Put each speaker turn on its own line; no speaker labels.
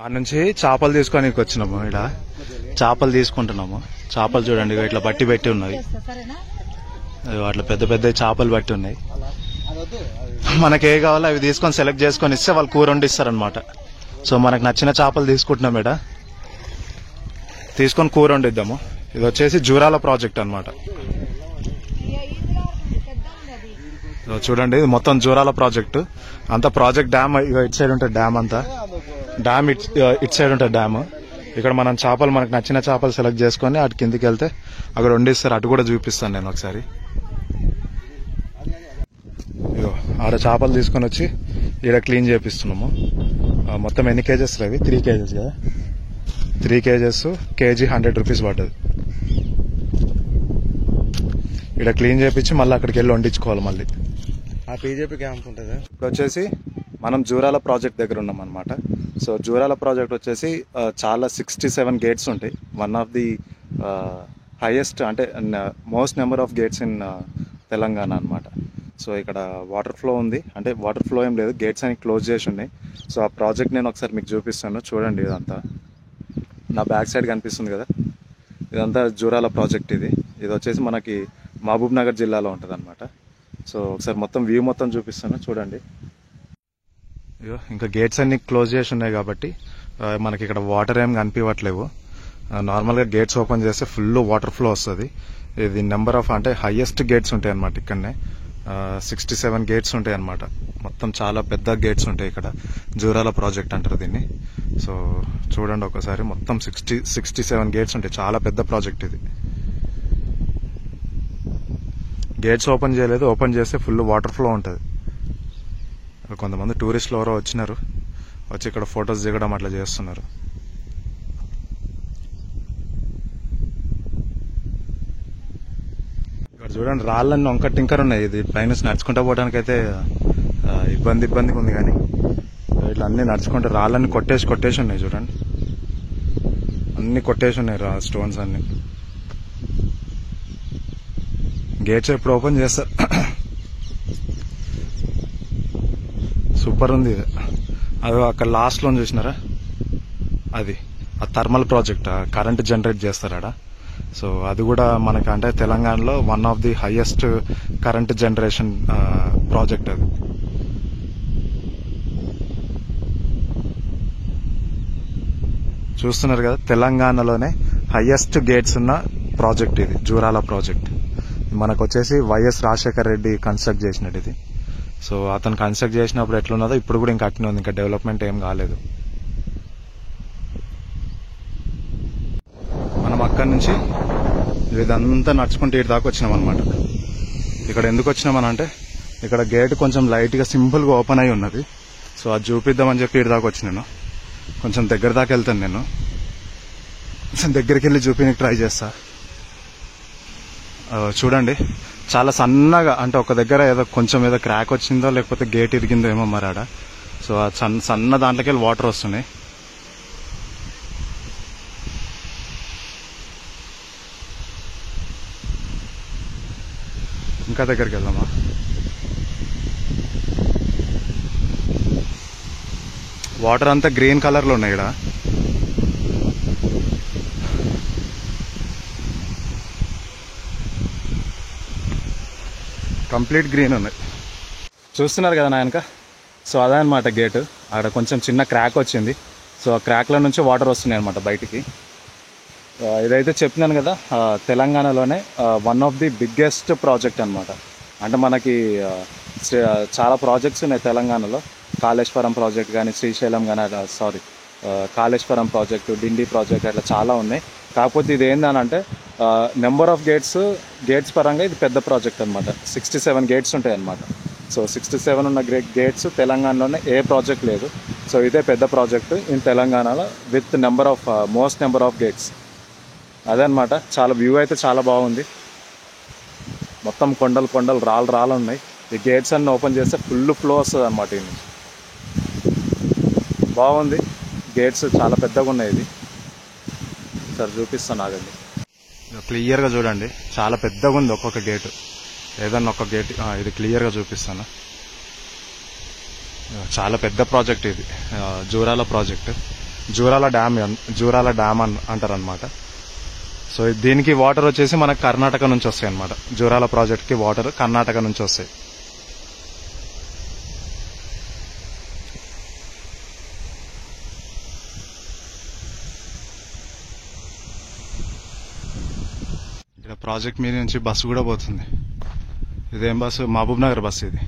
ఆ నుంచి చేపలు తీసుకొని వచ్చినాము. ఇక్కడ చేపలు తీసుకుంటున్నాము. చేపలు చూడండి ఇట్లా బట్టి పెట్టి ఉన్నాయి. అట్లా పెద్ద పెద్ద చేపలు బట్టి ఉన్నాయి. మనకి ఏ కావాలో అవి తీసుకొని సెలెక్ట్ చేసుకొని ఇస్తే వాళ్ళు కూర వండిస్తారనమాట. సో మనకు నచ్చిన చేపలు తీసుకుంటున్నాం. ఇక్కడ తీసుకొని కూర వండిద్దాము. ఇది వచ్చేసి జూరాల ప్రాజెక్ట్ అనమాట. చూడండి ఇది మొత్తం జూరాల ప్రాజెక్టు. అంతా ప్రాజెక్ట్ డ్యామ్ ఇటు సైడ్ ఉంటుంది. డ్యామ్ అంతా డ్యామ్ ఇటు సైడ్ ఉంటుంది డ్యామ్. ఇక్కడ మనం చేపలు మనకు నచ్చిన చేపలు సెలెక్ట్ చేసుకొని అటు కిందికి వెళ్తే అక్కడ వండిస్తారు. అటు కూడా చూపిస్తాను నేను ఒకసారి. ఇగో ఆడ చేపలు తీసుకొని వచ్చి ఈడ క్లీన్ చేపిస్తున్నాము. మొత్తం ఎన్ని కేజెస్ అవి? 3 కేజెస్ కదా. 3 కేజెస్ కేజీ 100 రూపీస్ పడ్డది. ఇక్కడ క్లీన్ చేపించి మళ్ళీ అక్కడికి వెళ్ళి వండించుకోవాలి. మళ్ళీ
ఆ పీజేపీ క్యాంప్ ఉంటుంది.
ఇప్పుడు వచ్చేసి మనం జూరాల ప్రాజెక్ట్ దగ్గర ఉన్నాం అనమాట. సో జూరాల ప్రాజెక్ట్ వచ్చేసి చాలా 67 గేట్స్ ఉంటాయి. వన్ ఆఫ్ ది హైయెస్ట్ అంటే most number of gates in Telangana అనమాట. సో ఇక్కడ వాటర్ ఫ్లో ఉంది. అంటే వాటర్ ఫ్లో ఏం లేదు, గేట్స్ అని క్లోజ్ చేసి ఉన్నాయి. సో ఆ ప్రాజెక్ట్ నేను ఒకసారి మీకు చూపిస్తాను. చూడండి ఇదంతా నా బ్యాక్ సైడ్ కనిపిస్తుంది కదా, ఇదంతా జూరాల ప్రాజెక్ట్. ఇది వచ్చేసి మనకి మహబూబ్ నగర్ జిల్లాలో ఉంటుంది అనమాట. సో ఒకసారి మొత్తం వ్యూ మొత్తం చూపిస్తాను చూడండి. ఇంకా గేట్స్ అన్ని క్లోజ్ చేసి ఉన్నాయి కాబట్టి మనకి ఇక్కడ వాటర్ ఏం కనిపించట్లేవు. నార్మల్గా గేట్స్ ఓపెన్ చేస్తే ఫుల్ వాటర్ ఫ్లో వస్తుంది. ఇది నెంబర్ ఆఫ్ అంటే హైయెస్ట్ గేట్స్ ఉంటాయి అనమాట. ఇక్కడనే 67 గేట్స్ ఉంటాయి అనమాట. మొత్తం చాలా పెద్ద గేట్స్ ఉంటాయి ఇక్కడ. జూరాల ప్రాజెక్ట్ అంటారు దీన్ని. సో చూడండి ఒకసారి మొత్తం 67 గేట్స్ ఉంటాయి. చాలా పెద్ద ప్రాజెక్ట్ ఇది. గేట్స్ ఓపెన్ చేయలేదు, ఓపెన్ చేస్తే ఫుల్ వాటర్ ఫ్లో ఉంటుంది. కొంతమంది టూరిస్టులు ఎవరో వచ్చినారు, వచ్చి ఇక్కడ ఫొటోస్ దిగడం అట్లా చేస్తున్నారు. ఇక్కడ చూడండి రాళ్ళన్నీ వంక టింకర్ ఉన్నాయి. ఇది పైన నడుచుకుంటూ పోవడానికి అయితే ఇబ్బందిగా ఉంది. కానీ ఇట్లా అన్ని నడుచుకుంటే రాళ్ళన్నీ కొట్టేసి ఉన్నాయి. చూడండి అన్ని కొట్టేసి ఉన్నాయి స్టోన్స్ అన్ని. గేట్స్ ఎప్పుడు ఓపెన్ చేస్తారు. సూపర్ ఉంది ఇది. అది అక్కడ లాస్ట్ లో చూసినారా, అది ఆ థర్మల్ ప్రాజెక్ట్, కరెంట్ జనరేట్ చేస్తారు ఆడ. సో అది కూడా మనకి అంటే తెలంగాణలో one of the highest current generation project అది. చూస్తున్నారు కదా, తెలంగాణలోనే హైయెస్ట్ గేట్స్ ఉన్న ప్రాజెక్ట్ ఇది జూరాల ప్రాజెక్ట్. మనకు వచ్చేసి వైఎస్ రాజశేఖర్ రెడ్డి కన్స్ట్రక్ట్ చేసినట్టు ఇది. సో అతను కన్స్ట్రక్ట్ చేసినప్పుడు ఎట్లున్నదో ఇప్పుడు కూడా ఇంకా అట్నే ఉంది. ఇంకా డెవలప్మెంట్ ఏం కాలేదు. మనం అక్కడి నుంచి ఇదంతా నడుచుకుంటే ఇటు దాకా వచ్చినాం అనమాట. ఇక్కడ ఎందుకు వచ్చినామనంటే ఇక్కడ గేట్ కొంచెం లైట్గా సింపుల్గా ఓపెన్ అయి ఉన్నది. సో అది చూపిద్దామని చెప్పి ఇటు దాకా వచ్చినాను. కొంచెం దగ్గర దాకా వెళ్తాను నేను. కొంచెం దగ్గరికి వెళ్ళి చూపించడానికి ట్రై చేస్తా. చూడండి చాలా సన్నగా, అంటే ఒక దగ్గర ఏదో కొంచెం ఏదో క్రాక్ వచ్చిందో లేకపోతే గేట్ ఇరిగిందో ఏమో మరి ఆడ. సో ఆ సన్న దాంట్లోకి వెళ్ళి వాటర్ వస్తున్నాయి. ఇంకా దగ్గరికి వెళ్దామా? వాటర్ అంతా గ్రీన్ కలర్ లో ఉన్నాయి ఇక్కడ. కంప్లీట్ గ్రీన్ ఉన్నాయి. చూస్తున్నారు కదా నాయనక. సో అదే అనమాట గేట్. అక్కడ కొంచెం చిన్న క్రాక్ వచ్చింది. సో ఆ క్రాక్ల నుంచి వాటర్ వస్తున్నాయి అనమాట బయటికి. ఇదైతే చెప్పినాను కదా, తెలంగాణలోనే one of the biggest project అనమాట. అంటే మనకి చాలా ప్రాజెక్ట్స్ ఉన్నాయి తెలంగాణలో. కాళేశ్వరం ప్రాజెక్ట్ కానీ, శ్రీశైలం కానీ, కాళేశ్వరం ప్రాజెక్టు, డిండి ప్రాజెక్ట్, అట్లా చాలా ఉన్నాయి. కాకపోతే ఇది ఏంటంటే నెంబర్ ఆఫ్ గేట్స్ పరంగా ఇది పెద్ద ప్రాజెక్ట్ అనమాట. 67 గేట్స్ ఉంటాయి అనమాట. సో 67 ఉన్న గేట్స్ తెలంగాణలోనే ఏ ప్రాజెక్ట్ లేదు. సో ఇదే పెద్ద ప్రాజెక్టు ఇన్ తెలంగాణలో with most number of gates. అదే అనమాట. చాలా వ్యూ అయితే చాలా బాగుంది. మొత్తం కొండలు రాళ్ళు ఉన్నాయి. ఈ గేట్స్ అన్ని ఓపెన్ చేస్తే ఫుల్ ఫ్లో వస్తుంది అనమాట. ఇది బాగుంది. గేట్స్ చాలా పెద్దగా ఉన్నాయి. ఇది సార్ చూపిస్తాను ఆగండి. క్లియర్గా చూడండి, చాలా పెద్దగా ఉంది ఒక్కొక్క గేటు. ఏదన్నా ఒక గేట్ ఇది క్లియర్గా చూపిస్తాను. చాలా పెద్ద ప్రాజెక్ట్ ఇది, జూరాల ప్రాజెక్ట్. జూరాల డ్యామ్ అంటారనమాట. సో దీనికి వాటర్ వచ్చేసి మనకు కర్ణాటక నుంచి వస్తాయి అనమాట. జూరాల ప్రాజెక్ట్కి వాటర్ కర్ణాటక నుంచి వస్తాయి. ఇక్కడ ప్రాజెక్ట్ మీద నుంచి బస్సు కూడా పోతుంది. ఇదేం బస్సు? మహబూబ్ నగర్ బస్సు ఇది.